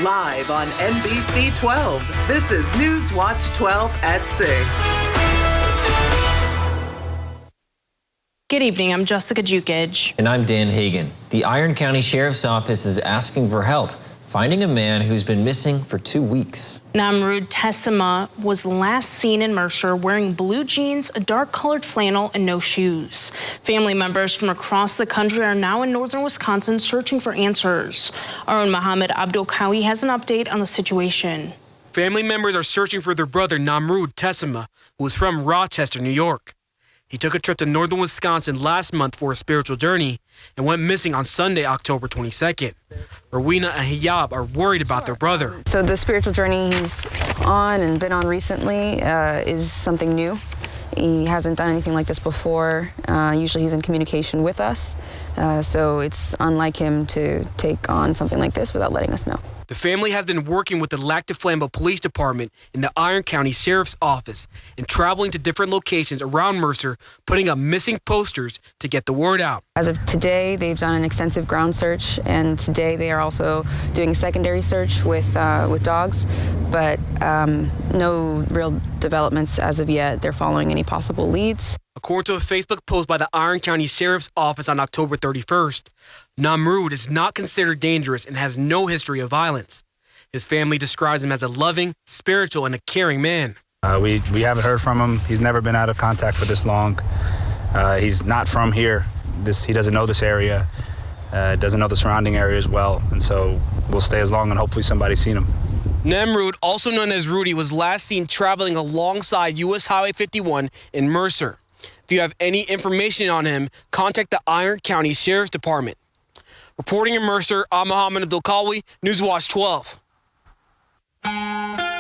Live on NBC 12, this is Newswatch 12 at 6. Good evening, I'm Jessica Jukic. And I'm Dan Hagan. The Iron County Sheriff's Office is asking for help finding a man who's been missing for 2 weeks. Namrud Tessima was last seen in Mercer wearing blue jeans, a dark-colored flannel, and no shoes. Family members from across the country are now in northern Wisconsin searching for answers. Our own Mohammed Abdul Kawi has an update on the situation. Family members are searching for their brother Namrud Tessima, who is from Rochester, New York. He took a trip to northern Wisconsin last month for a spiritual journey and went missing on Sunday, October 22nd. Rowena and Hiyab are worried about their brother. So the spiritual journey he's on and been on recently is something new. He hasn't done anything like this before. Usually he's in communication with us, so it's unlike him to take on something like this without letting us know. The family has been working with the Lac du Flambeau Police Department in the Iron County Sheriff's Office and traveling to different locations around Mercer, putting up missing posters to get the word out. As of today, they've done an extensive ground search, and today they are also doing a secondary search with dogs, but no real developments as of yet. They're following any possible leads. According to a Facebook post by the Iron County Sheriff's Office on October 31st, Namrud is not considered dangerous and has no history of violence. His family describes him as a loving, spiritual, and a caring man. We haven't heard from him. He's never been out of contact for this long. He's not from here. He doesn't know this area, doesn't know the surrounding area as well, and so we'll stay as long and hopefully somebody's seen him. Namrud, also known as Rudy, was last seen traveling alongside U.S. Highway 51 in Mercer. If you have any information on him, contact the Iron County Sheriff's Department. Reporting in Mercer, I'm Mohammed Abdul Kawi, Newswatch 12.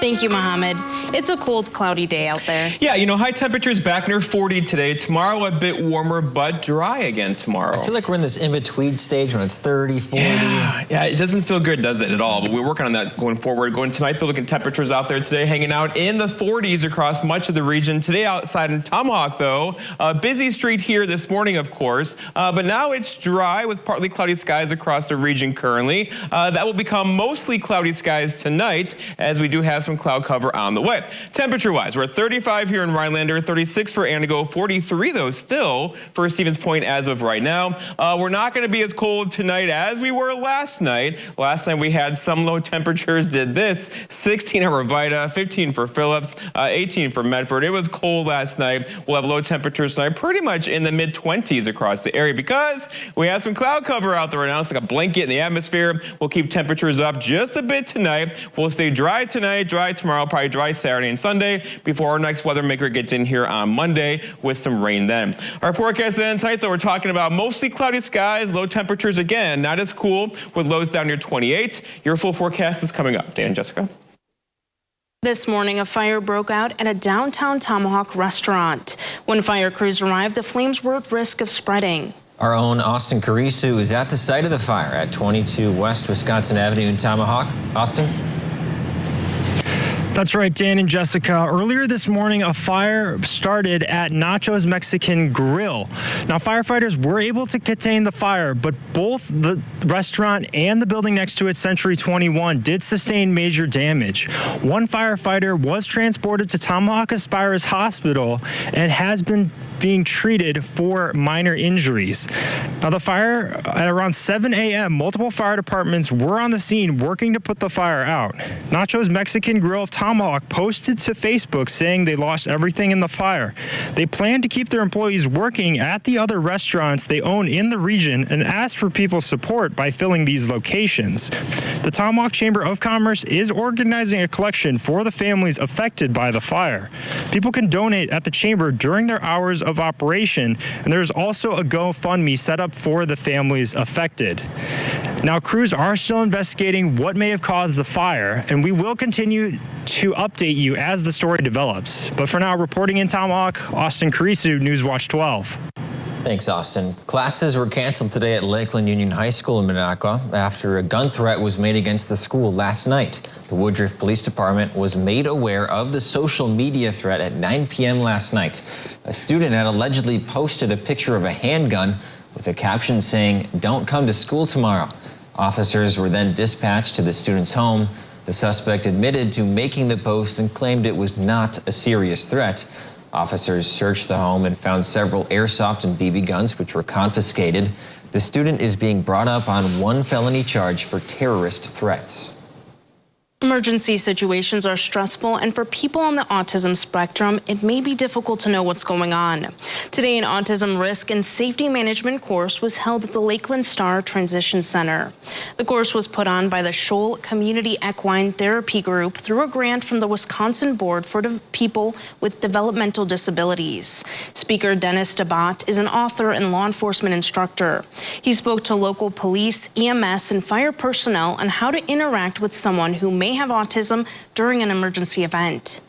Thank you, Mohammed. It's a cold, cloudy day out there. Yeah, you know, high temperatures back near 40 today. Tomorrow a bit warmer, but dry again tomorrow. I feel like we're in this in-between stage when it's 30, 40. Yeah, it doesn't feel good, does it, at all? But we're working on that going forward. Going tonight, they're looking at temperatures out there today, hanging out in the 40s across much of the region. Today outside in Tomahawk, though, a busy street here this morning, of course. But now it's dry with partly cloudy skies across the region currently. That will become mostly cloudy skies tonight, as we do have some cloud cover on the way. Temperature-wise, we're at 35 here in Rhinelander, 36 for Antigo, 43 though still for Stevens Point as of right now. We're not going to be as cold tonight as we were last night. Last night we had some low temperatures, did this, 16 at Revita, 15 for Phillips, 18 for Medford. It was cold last night. We'll have low temperatures tonight, pretty much in the mid-20s across the area because we have some cloud cover out there right now. It's like a blanket in the atmosphere. We'll keep temperatures up just a bit tonight. We'll stay dry tonight, dry tomorrow, probably dry Saturday and Sunday before our next weather maker gets in here on Monday with some rain then. Our forecast then tonight, though, we're talking about mostly cloudy skies, low temperatures again, not as cool with lows down near 28. Your full forecast is coming up. Dan and Jessica. This morning, a fire broke out at a downtown Tomahawk restaurant. When fire crews arrived, the flames were at risk of spreading. Our own Austin Carisu is at the site of the fire at 22 West Wisconsin Avenue in Tomahawk. Austin? That's right, Dan and Jessica. Earlier this morning, a fire started at Nacho's Mexican Grill. Now, firefighters were able to contain the fire, but both the restaurant and the building next to it, Century 21, did sustain major damage. One firefighter was transported to Tomahawk Aspires Hospital and has been being treated for minor injuries. Now, the fire at around 7 a.m., multiple fire departments were on the scene working to put the fire out. Nacho's Mexican Grill of Tomahawk posted to Facebook saying they lost everything in the fire. They plan to keep their employees working at the other restaurants they own in the region and asked for people's support by filling these locations. The Tomahawk Chamber of Commerce is organizing a collection for the families affected by the fire. People can donate at the chamber during their hours of operation, and there's also a GoFundMe set up for the families affected. Now, crews are still investigating what may have caused the fire, and we will continue to update you as the story develops. But for now, reporting in Tomahawk, Austin Carisu, Newswatch 12. Thanks, Austin. Classes were canceled today at Lakeland Union High School in Minocqua after a gun threat was made against the school last night. The Woodruff Police Department was made aware of the social media threat at 9 p.m. last night. A student had allegedly posted a picture of a handgun with a caption saying, "Don't come to school tomorrow." Officers were then dispatched to the student's home. The suspect admitted to making the post and claimed it was not a serious threat. Officers searched the home and found several airsoft and BB guns, which were confiscated. The student is being brought up on one felony charge for terrorist threats. Emergency situations are stressful, and for people on the autism spectrum, it may be difficult to know what's going on. Today, an autism risk and safety management course was held at the Lakeland Star Transition Center. The course was put on by the Shoal Community Equine Therapy Group through a grant from the Wisconsin Board for People with Developmental Disabilities. Speaker Dennis DeBott is an author and law enforcement instructor. He spoke to local police, EMS, and fire personnel on how to interact with someone who may have autism during an emergency event.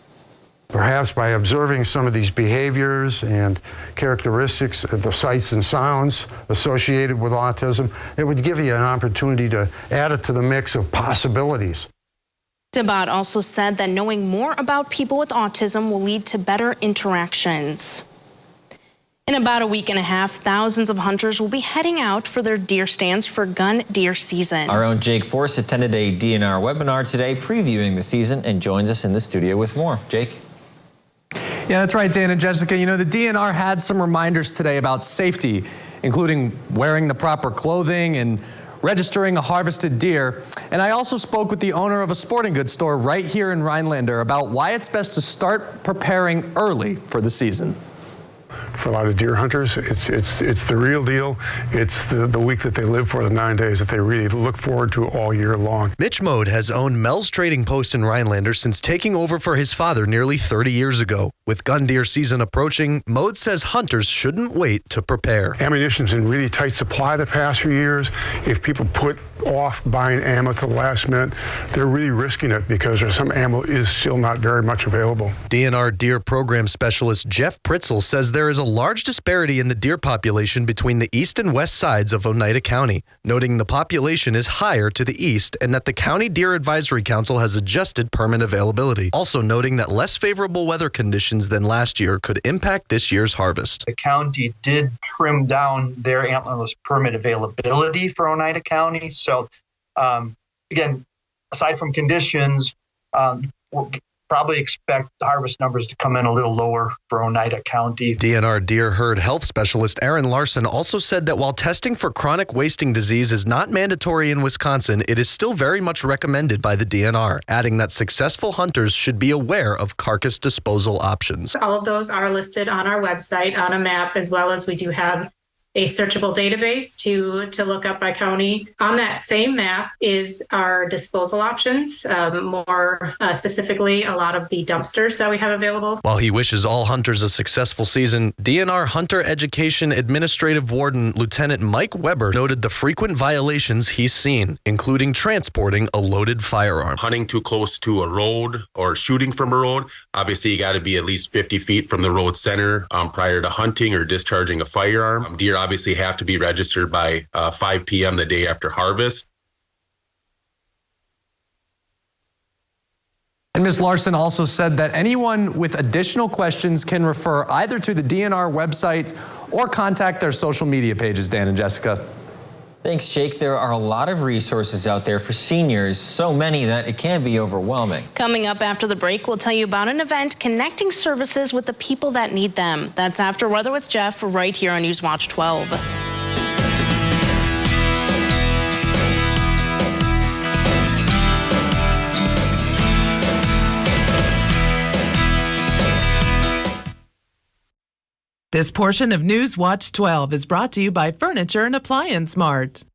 Perhaps by observing some of these behaviors and characteristics of the sights and sounds associated with autism, it would give you an opportunity to add it to the mix of possibilities. DeBott also said that knowing more about people with autism will lead to better interactions. In about a week and a half, thousands of hunters will be heading out for their deer stands for gun deer season. Our own Jake Force attended a DNR webinar today previewing the season and joins us in the studio with more. Jake? Yeah, that's right, Dan and Jessica. You know, the DNR had some reminders today about safety, including wearing the proper clothing and registering a harvested deer. And I also spoke with the owner of a sporting goods store right here in Rhinelander about why it's best to start preparing early for the season. For a lot of deer hunters, it's the real deal. It's the week that they live for, the 9 days that they really look forward to all year long. Mitch Mode has owned Mel's Trading Post in Rhinelander since taking over for his father nearly 30 years ago. With gun deer season approaching, Mode says hunters shouldn't wait to prepare. Ammunition's in really tight supply the past few years. If people put off buying ammo to the last minute, they're really risking it because there's some ammo is still not very much available. DNR Deer Program Specialist Jeff Pritzel says there is a large disparity in the deer population between the east and west sides of Oneida County, noting the population is higher to the east and that the County Deer Advisory Council has adjusted permit availability. Also noting that less favorable weather conditions than last year could impact this year's harvest. The county did trim down their antlerless permit availability for Oneida County. So again, aside from conditions, we'll probably expect harvest numbers to come in a little lower for Oneida County. DNR Deer Herd Health Specialist Aaron Larson also said that while testing for chronic wasting disease is not mandatory in Wisconsin, it is still very much recommended by the DNR, adding that successful hunters should be aware of carcass disposal options. All of those are listed on our website on a map, as well as we do have a searchable database to look up by county. On that same map is our disposal options, more specifically a lot of the dumpsters that we have available. While he wishes all hunters a successful season, DNR Hunter Education Administrative Warden Lieutenant Mike Weber noted the frequent violations he's seen, including transporting a loaded firearm. Hunting too close to a road or shooting from a road. Obviously, you got to be at least 50 feet from the road center prior to hunting or discharging a firearm. Deer obviously have to be registered by 5 p.m. the day after harvest. And Ms. Larson also said that anyone with additional questions can refer either to the DNR website or contact their social media pages, Dan and Jessica. Thanks, Jake. There are a lot of resources out there for seniors, so many that it can be overwhelming. Coming up after the break, we'll tell you about an event connecting services with the people that need them. That's after Weather with Jeff right here on Newswatch 12. This portion of Newswatch 12 is brought to you by Furniture and Appliance Mart.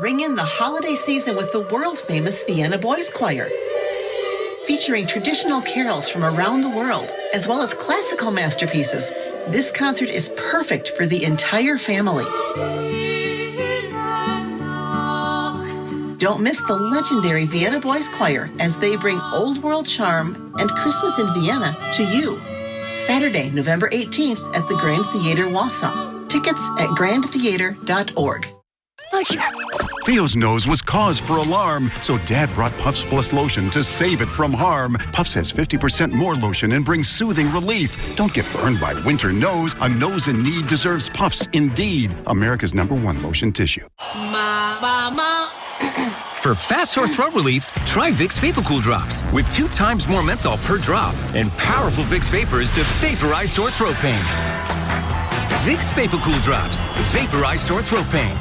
Ring in the holiday season with the world-famous Vienna Boys Choir. Featuring traditional carols from around the world, as well as classical masterpieces, this concert is perfect for the entire family. Don't miss the legendary Vienna Boys Choir as they bring old world charm and Christmas in Vienna to you. Saturday, November 18th at the Grand Theater, Wausau. Tickets at grandtheater.org. Theo's nose was cause for alarm, so Dad brought Puffs Plus lotion to save it from harm. Puffs has 50% more lotion and brings soothing relief. Don't get burned by winter nose. A nose in need deserves Puffs, indeed. America's #1 lotion tissue. For fast sore throat relief, try Vicks VapoCool Drops with 2 times more menthol per drop and powerful Vicks vapors to vaporize sore throat pain. Vicks VapoCool Drops, vaporize sore throat pain.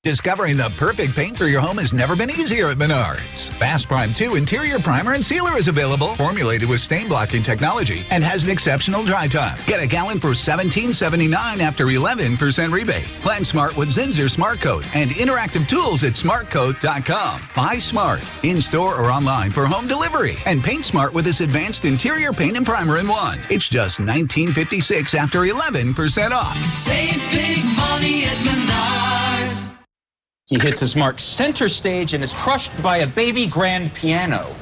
Discovering the perfect paint for your home has never been easier at Menards. Fast Prime 2 Interior Primer and Sealer is available, formulated with stain blocking technology, and has an exceptional dry time. Get a gallon for $17.79 after 11% rebate. Plan smart with Zinsser Smart Coat and interactive tools at smartcoat.com. Buy smart, in-store or online for home delivery. And paint smart with this advanced interior paint and primer in one. It's just $19.56 after 11% off. Save big money at Menards. He hits his mark center stage and is crushed by a baby grand piano.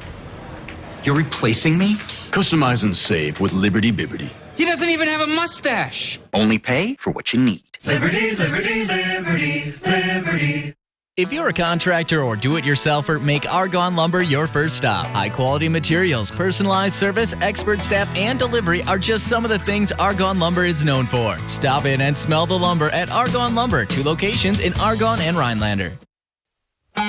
You're replacing me? Customize and save with Liberty Bibbity. He doesn't even have a mustache. Only pay for what you need. Liberty, liberty, liberty, liberty. If you're a contractor or do-it-yourselfer, make Argonne Lumber your first stop. High-quality materials, personalized service, expert staff, and delivery are just some of the things Argonne Lumber is known for. Stop in and smell the lumber at Argonne Lumber, 2 locations in Argonne and Rhinelander. There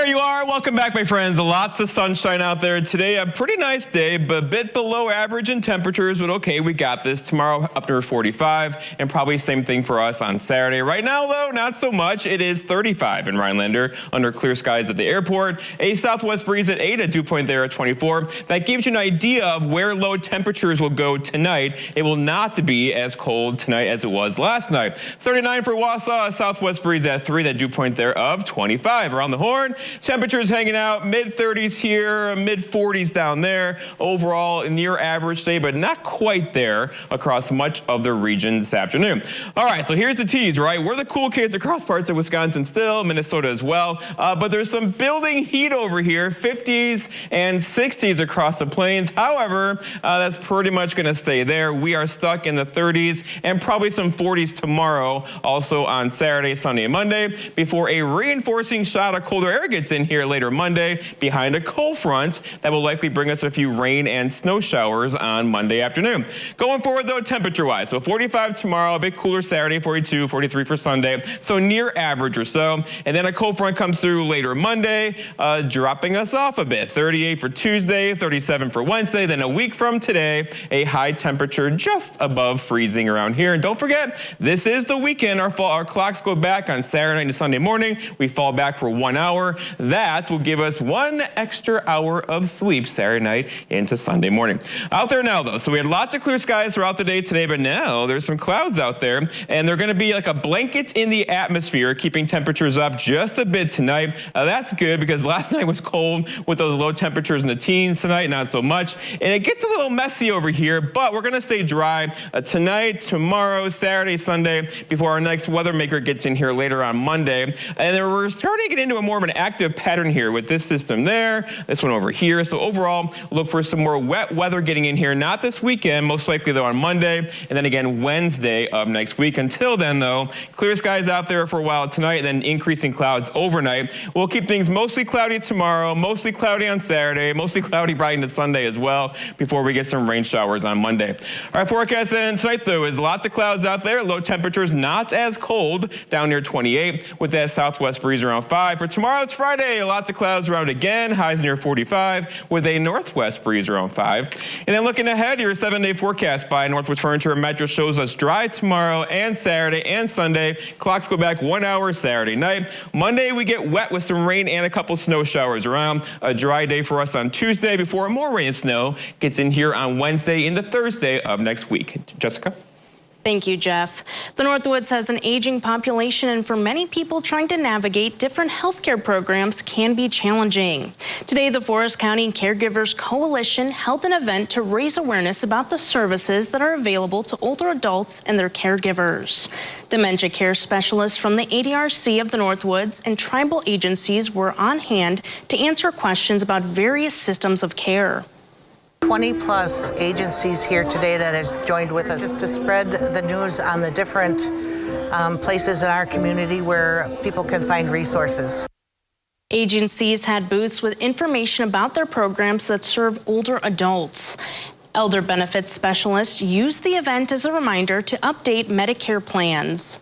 you are. Welcome back, my friends. Lots of sunshine out there today. A pretty nice day, but a bit below average in temperatures, but okay, we got this. Tomorrow up near 45, and probably same thing for us on Saturday. Right now, though, not so much. It is 35 in Rhinelander under clear skies at the airport. A southwest breeze at 8, a dew point there at 24. That gives you an idea of where low temperatures will go tonight. It will not be as cold tonight as it was last night. 39 for Wausau, a southwest breeze at 3, that dew point there of 25. Around the Horn, temperatures hanging out mid-30s here, mid-40s down there. Overall, near average day, but not quite there across much of the region this afternoon. All right, so here's the tease, right? We're the cool kids across parts of Wisconsin still, Minnesota as well. But there's some building heat over here, 50s and 60s across the plains. However, that's pretty much going to stay there. We are stuck in the 30s and probably some 40s tomorrow, also on Saturday, Sunday, and Monday, before a reinforcing shot of colder air gets in here later Monday behind a cold front that will likely bring us a few rain and snow showers on Monday afternoon. Going forward, though, temperature-wise, so 45 tomorrow, a bit cooler Saturday, 42, 43 for Sunday, so near average or so. And then a cold front comes through later Monday, dropping us off a bit. 38 for Tuesday, 37 for Wednesday. Then a week from today, a high temperature just above freezing around here. And don't forget, this is the weekend. Our clocks go back on Saturday night to Sunday morning. We fall back for 1 hour. That will give us 1 extra hour of sleep Saturday night into Sunday morning. Out there now, though, so we had lots of clear skies throughout the day today, but now there's some clouds out there, and they're going to be like a blanket in the atmosphere, keeping temperatures up just a bit tonight. That's good because last night was cold with those low temperatures in the teens. Tonight, not so much, and it gets a little messy over here, but we're going to stay dry tonight, tomorrow, Saturday, Sunday, before our next weather maker gets in here later on Monday. And then we're starting to get into a more of an active pattern here with this system there, this one over here. So overall, look for some more wet weather getting in here, not this weekend, most likely though on Monday, and then again Wednesday of next week. Until then, though, clear skies out there for a while tonight, and then increasing clouds overnight. We'll keep things mostly cloudy tomorrow, mostly cloudy on Saturday, mostly cloudy bright into Sunday as well, before we get some rain showers on Monday. Our forecast then tonight, though, is lots of clouds out there, low temperatures not as cold, down near 28, with that southwest breeze around 5. For tomorrow, it's Friday, lots of clouds around again, highs near 45, with a northwest breeze around 5. And then looking ahead, your 7-day forecast by Northwoods Furniture and Mattress shows us dry tomorrow and Saturday and Sunday. Clocks go back 1 hour Saturday night. Monday, we get wet with some rain and a couple snow showers around. A dry day for us on Tuesday before more rain and snow gets in here on Wednesday into Thursday of next week. Jessica? Thank you, Jeff. The Northwoods has an aging population, and for many people trying to navigate different healthcare programs can be challenging. Today, the Forest County Caregivers Coalition held an event to raise awareness about the services that are available to older adults and their caregivers. Dementia care specialists from the ADRC of the Northwoods and tribal agencies were on hand to answer questions about various systems of care. 20-plus agencies here today that has joined with us just to spread the news on the different places in our community where people can find resources. Agencies had booths with information about their programs that serve older adults. Elder benefits specialists used the event as a reminder to update Medicare plans.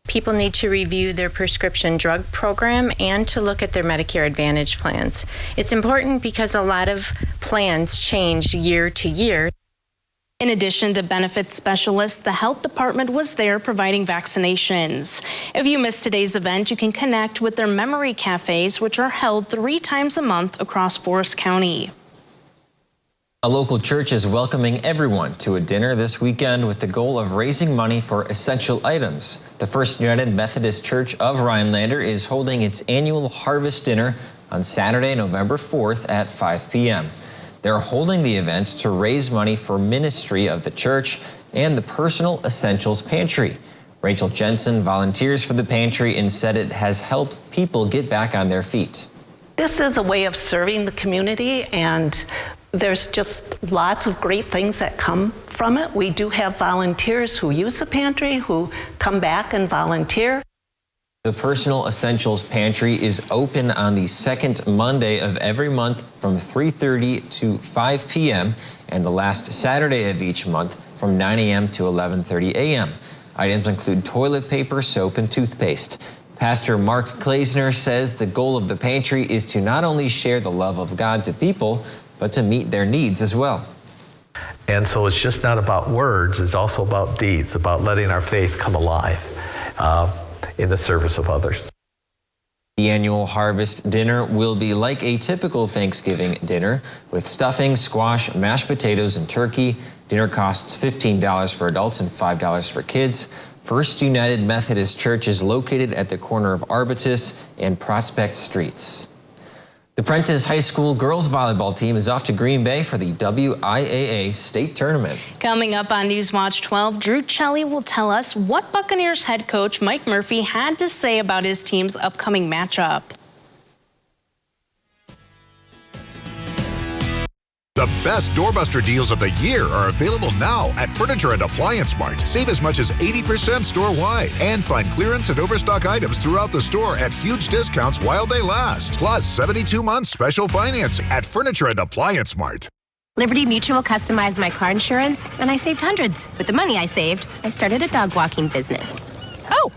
People need to review their prescription drug program and to look at their Medicare Advantage plans. It's important because a lot of plans change year to year. In addition to benefits specialists, the health department was there providing vaccinations. If you missed today's event, you can connect with their memory cafes, which are held 3 times a month across Forest County. A local church is welcoming everyone to a dinner this weekend with the goal of raising money for essential items. The First United Methodist Church of Rhinelander is holding its annual Harvest Dinner on Saturday, November 4th at 5 p.m. They're holding the event to raise money for ministry of the church and the Personal Essentials Pantry. Rachel Jensen volunteers for the pantry and said it has helped people get back on their feet. This is a way of serving the community, and there's just lots of great things that come from it. We do have volunteers who use the pantry who come back and volunteer. The Personal Essentials Pantry is open on the second Monday of every month from 3:30 to 5 p.m. and the last Saturday of each month from 9 a.m. to 11:30 a.m. Items include toilet paper, soap, and toothpaste. Pastor Mark Klaesner says the goal of the pantry is to not only share the love of God to people, but to meet their needs as well. And so it's just not about words, it's also about deeds, about letting our faith come alive in the service of others. The annual Harvest Dinner will be like a typical Thanksgiving dinner with stuffing, squash, mashed potatoes, and turkey. Dinner costs $15 for adults and $5 for kids. First United Methodist Church is located at the corner of Arbutus and Prospect Streets. The Prentice High School girls volleyball team is off to Green Bay for the WIAA state tournament. Coming up on Newswatch 12, Drew Chelly will tell us what Buccaneers head coach Mike Murphy had to say about his team's upcoming matchup. The best doorbuster deals of the year are available now at Furniture and Appliance Mart. Save as much as 80% store-wide and find clearance and overstock items throughout the store at huge discounts while they last. Plus 72 months special financing at Furniture and Appliance Mart. Liberty Mutual customized my car insurance, and I saved hundreds. With the money I saved, I started a dog walking business. Oh!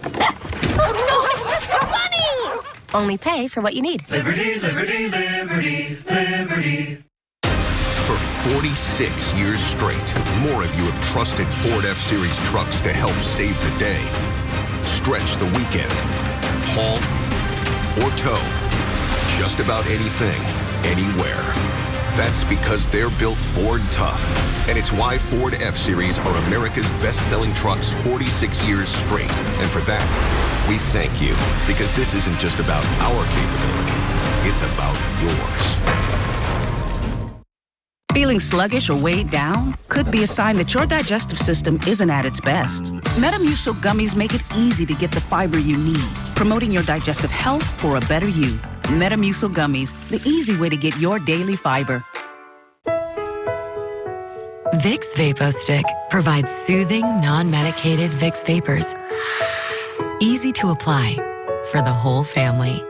No, it's just too funny! Only pay for what you need. Liberty, liberty, liberty, liberty. For 46 years straight, more of you have trusted Ford F-Series trucks to help save the day. Stretch the weekend, haul, or tow. Just about anything, anywhere. That's because they're built Ford tough. And it's why Ford F-Series are America's best-selling trucks 46 years straight. And for that, we thank you. Because this isn't just about our capability. It's about yours. Feeling sluggish or weighed down? Could be a sign that your digestive system isn't at its best. Metamucil gummies make it easy to get the fiber you need, promoting your digestive health for a better you. Metamucil gummies, the easy way to get your daily fiber. Vicks VapoStick provides soothing, non-medicated Vicks vapors. Easy to apply for the whole family.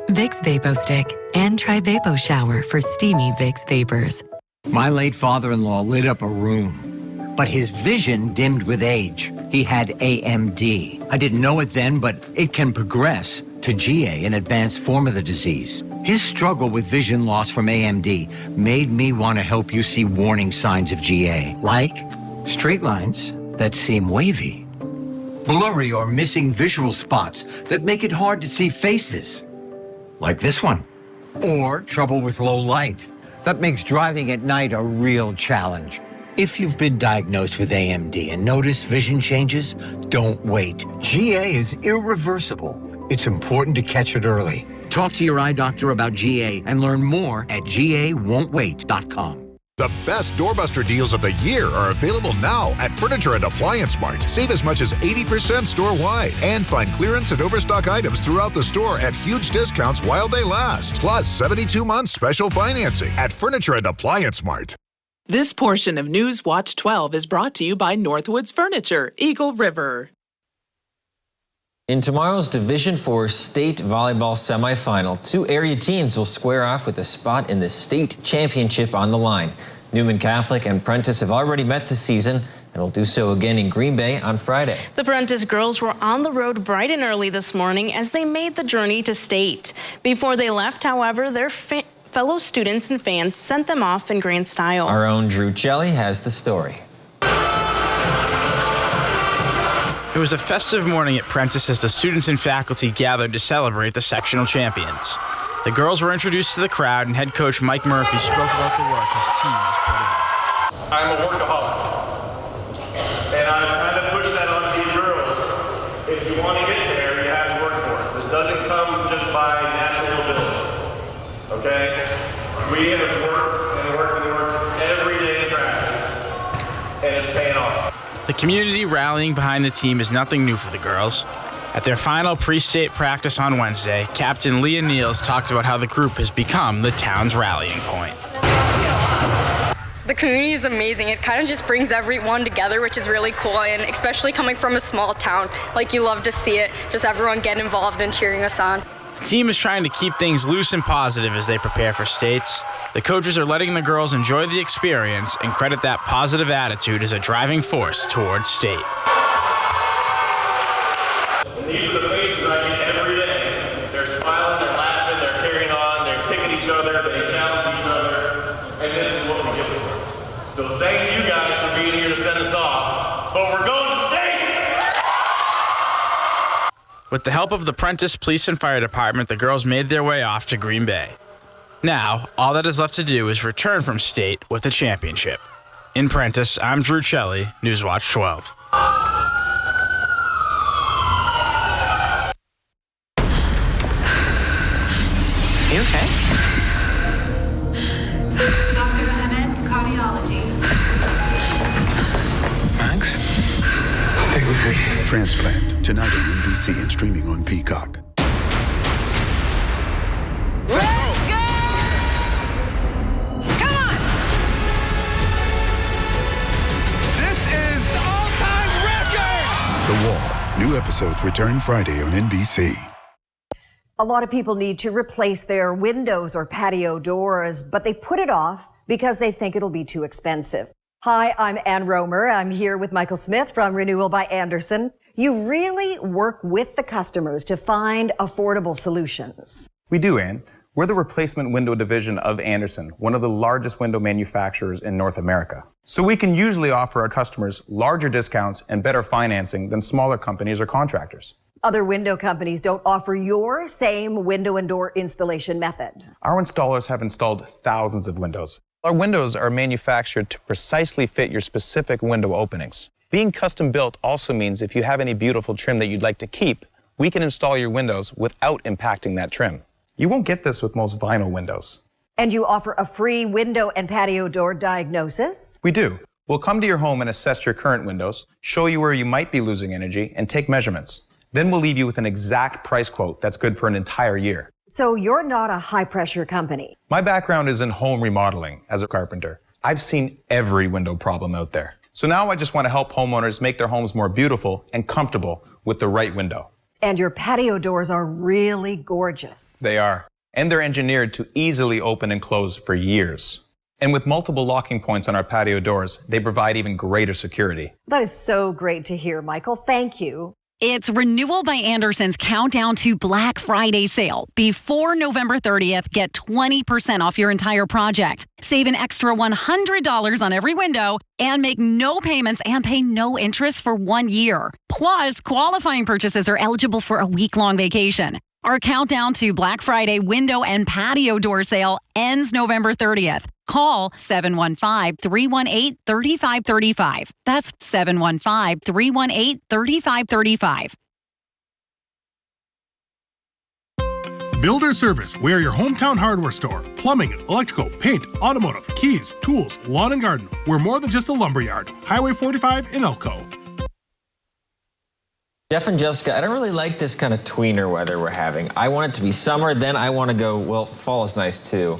Vicks VapoStick and try Vapo Shower for steamy Vicks vapors. My late father-in-law lit up a room, but his vision dimmed with age. He had AMD. I didn't know it then, but it can progress to GA, an advanced form of the disease. His struggle with vision loss from AMD made me want to help you see warning signs of GA, like straight lines that seem wavy, blurry or missing visual spots that make it hard to see faces, like this one, or trouble with low light. That makes driving at night a real challenge. If you've been diagnosed with AMD and notice vision changes, don't wait. GA is irreversible. It's important to catch it early. Talk to your eye doctor about GA and learn more at GAWon'tWait.com. The best doorbuster deals of the year are available now at Furniture and Appliance Mart. Save as much as 80% store-wide and find clearance and overstock items throughout the store at huge discounts while they last. Plus 72 months special financing at Furniture and Appliance Mart. This portion of Newswatch 12 is brought to you by Northwoods Furniture, Eagle River. In tomorrow's Division IV state volleyball semifinal, 2 area teams will square off with a spot in the state championship on the line. Newman Catholic and Prentice have already met this season. and will do so again in Green Bay on Friday. The Prentice girls were on the road bright and early this morning as they made the journey to state. Before they left, however, their fellow students and fans sent them off in grand style. Our own Drew Chelly has the story. It was a festive morning at Prentice as the students and faculty gathered to celebrate the sectional champions. The girls were introduced to the crowd, and head coach Mike Murphy spoke about the work his team has put in. I'm a workaholic, and I've kind of pushed that on these girls. If you want to get there, you have to work for it. This doesn't come just by natural ability, okay? We have worked and worked and worked every day in practice, and it's paying off. The community rallying behind the team is nothing new for the girls. At their final pre-state practice on Wednesday, Captain Leah Niels talked about how the group has become the town's rallying point. The community is amazing. It kind of just brings everyone together, which is really cool, and especially coming from a small town, like you love to see it, just everyone get involved and cheering us on. The team is trying to keep things loose and positive as they prepare for states. The coaches are letting the girls enjoy the experience and credit that positive attitude as a driving force towards state. And these are the faces I get every day. They're smiling, they're laughing, they're carrying on, they're picking each other, they challenge each other, and this is what we get for. So thank you guys for being here to send us off, but we're going to state! With the help of the Prentice Police and Fire Department, the girls made their way off to Green Bay. Now, all that is left to do is return from state with a championship. In Prentice, I'm Drew Chelly, Newswatch 12. You okay? Dr. Ahmed, cardiology. Max? Stay with me. Transplant, tonight on NBC and streaming on Peacock. The Wall. New episodes return Friday on NBC. A lot of people need to replace their windows or patio doors, but they put it off because they think it'll be too expensive. Hi, I'm Ann Romer. I'm here with Michael Smith from Renewal by Andersen. You really work with the customers to find affordable solutions. We do, Ann. We're the replacement window division of Andersen, one of the largest window manufacturers in North America. So we can usually offer our customers larger discounts and better financing than smaller companies or contractors. Other window companies don't offer your same window and door installation method. Our installers have installed thousands of windows. Our windows are manufactured to precisely fit your specific window openings. Being custom built also means if you have any beautiful trim that you'd like to keep, we can install your windows without impacting that trim. You won't get this with most vinyl windows. And you offer a free window and patio door diagnosis? We do. We'll come to your home and assess your current windows, show you where you might be losing energy, and take measurements. Then we'll leave you with an exact price quote that's good for an entire year. So you're not a high-pressure company? My background is in home remodeling as a carpenter. I've seen every window problem out there. So now I just want to help homeowners make their homes more beautiful and comfortable with the right window. And your patio doors are really gorgeous. They are. And they're engineered to easily open and close for years. And with multiple locking points on our patio doors, they provide even greater security. That is so great to hear, Michael. Thank you. It's Renewal by Andersen's countdown to Black Friday sale. Before November 30th, get 20% off your entire project. Save an extra $100 on every window and make no payments and pay no interest for 1 year. Plus, qualifying purchases are eligible for a week-long vacation. Our countdown to Black Friday window and patio door sale ends November 30th. Call 715-318-3535. That's 715-318-3535. Builder Service. We are your hometown hardware store. Plumbing, electrical, paint, automotive, keys, tools, lawn and garden. We're more than just a lumberyard. Highway 45 in Elko. Jeff and Jessica, I don't really like this kind of tweener weather we're having. I want it to be summer, then I want to go, well, fall is nice too.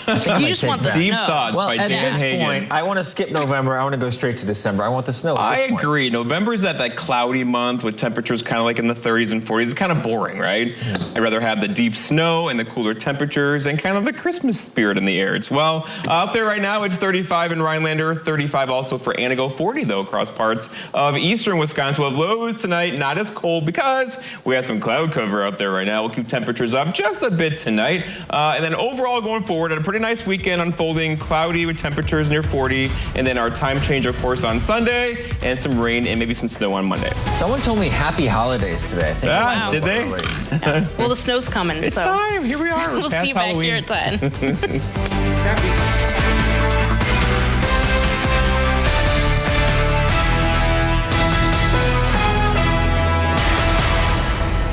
You just want the Deep snow. Thoughts Well, by at Dan this Hagen. point, I want to skip November. I want to go straight to December. I want the snow. At this point. Agree. November is that cloudy month with temperatures kind of like in the 30s and 40s. It's kind of boring, right? I'd rather have the deep snow and the cooler temperatures and kind of the Christmas spirit in the air. It's out there right now. It's 35 in Rhinelander, 35 also for Antigo, 40 though across parts of eastern Wisconsin. We'll have lows tonight, not as cold because we have some cloud cover out there right now. We'll keep temperatures up just a bit tonight. And then overall going forward, at a pretty nice weekend unfolding, cloudy with temperatures near 40. And then our time change, of course, on Sunday, and some rain and maybe some snow on Monday. Someone told me happy holidays today. I think Wow. Did they? Yeah. Well, the snow's coming. It's so time. Here we are. we'll Past see you back Halloween. here at 10. Happy.